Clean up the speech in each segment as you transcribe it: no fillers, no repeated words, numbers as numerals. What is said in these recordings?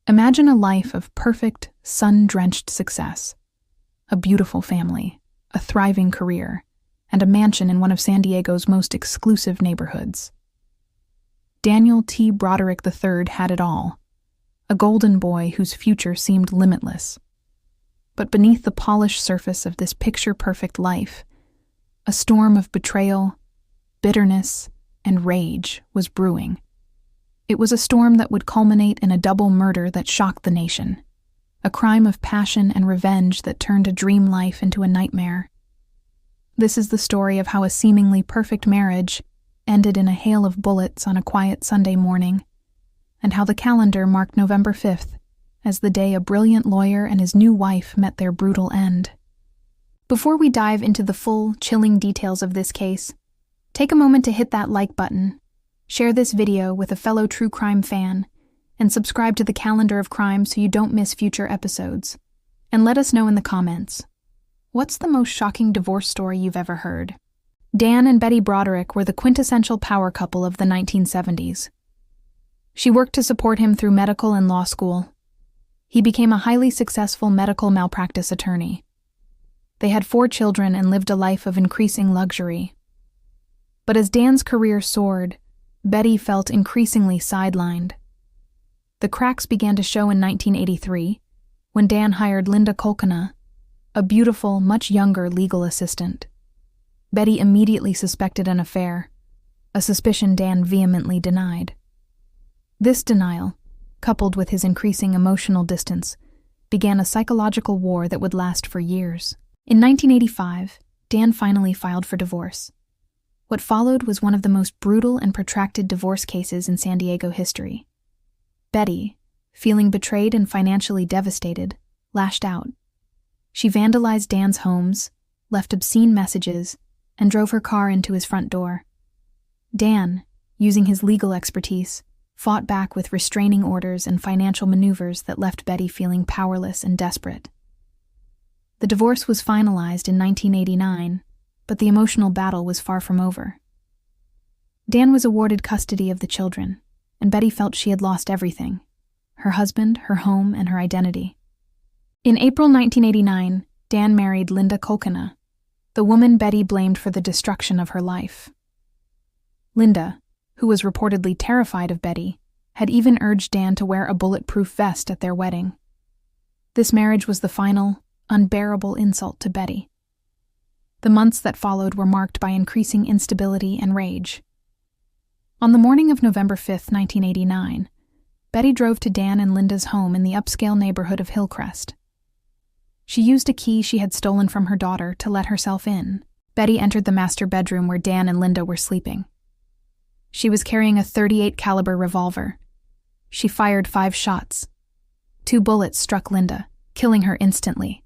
Imagine a life of perfect, sun-drenched success. A beautiful family, a thriving career, and a mansion in one of San Diego's most exclusive neighborhoods. Daniel T. Broderick III had it all, a golden boy whose future seemed limitless. But beneath the polished surface of this picture-perfect life, a storm of betrayal, bitterness, and rage was brewing. It was a storm that would culminate in a double murder that shocked the nation, a crime of passion and revenge that turned a dream life into a nightmare. This is the story of how a seemingly perfect marriage ended in a hail of bullets on a quiet Sunday morning, and how the calendar marked November 5th as the day a brilliant lawyer and his new wife met their brutal end. Before we dive into the full, chilling details of this case, take a moment to hit that like button, share this video with a fellow true crime fan, and subscribe to the Calendar of Crime so you don't miss future episodes. And let us know in the comments, what's the most shocking divorce story you've ever heard? Dan and Betty Broderick were the quintessential power couple of the 1970s. She worked to support him through medical and law school. He became a highly successful medical malpractice attorney. They had 4 children and lived a life of increasing luxury. But as Dan's career soared, Betty felt increasingly sidelined. The cracks began to show in 1983, when Dan hired Linda Kolkena, a beautiful, much younger legal assistant. Betty immediately suspected an affair, a suspicion Dan vehemently denied. This denial, coupled with his increasing emotional distance, began a psychological war that would last for years. In 1985, Dan finally filed for divorce. What followed was one of the most brutal and protracted divorce cases in San Diego history. Betty, feeling betrayed and financially devastated, lashed out. She vandalized Dan's homes, left obscene messages, and drove her car into his front door. Dan, using his legal expertise, fought back with restraining orders and financial maneuvers that left Betty feeling powerless and desperate. The divorce was finalized in 1989, but the emotional battle was far from over. Dan was awarded custody of the children, and Betty felt she had lost everything: her husband, her home, and her identity. In April 1989, Dan married Linda Kolkena, the woman Betty blamed for the destruction of her life. Linda, who was reportedly terrified of Betty, had even urged Dan to wear a bulletproof vest at their wedding. This marriage was the final, unbearable insult to Betty. The months that followed were marked by increasing instability and rage. On the morning of November 5, 1989, Betty drove to Dan and Linda's home in the upscale neighborhood of Hillcrest. She used a key she had stolen from her daughter to let herself in. Betty entered the master bedroom where Dan and Linda were sleeping. She was carrying a .38 caliber revolver. She fired 5 shots. 2 bullets struck Linda, killing her instantly.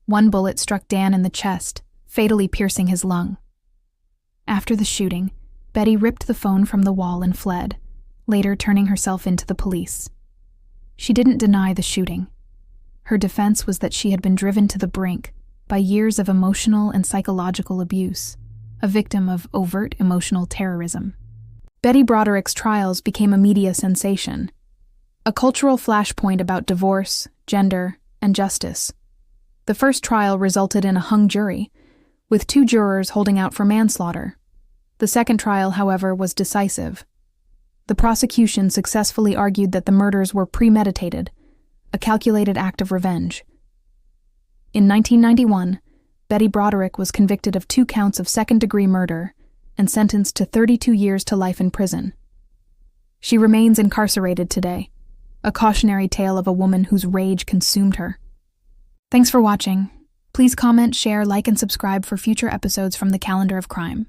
1 bullet struck Dan in the chest, fatally piercing his lung. After the shooting, Betty ripped the phone from the wall and fled, later turning herself into the police. She didn't deny the shooting. Her defense was that she had been driven to the brink by years of emotional and psychological abuse, a victim of overt emotional terrorism. Betty Broderick's trials became a media sensation, a cultural flashpoint about divorce, gender, and justice. The first trial resulted in a hung jury, with 2 jurors holding out for manslaughter. The second trial, however, was decisive. The prosecution successfully argued that the murders were premeditated, a calculated act of revenge. In 1991, Betty Broderick was convicted of 2 counts of second-degree murder and sentenced to 32 years to life in prison. She remains incarcerated today, a cautionary tale of a woman whose rage consumed her. Thanks for watching. Please comment, share, like, and subscribe for future episodes from the Calendar of Crime.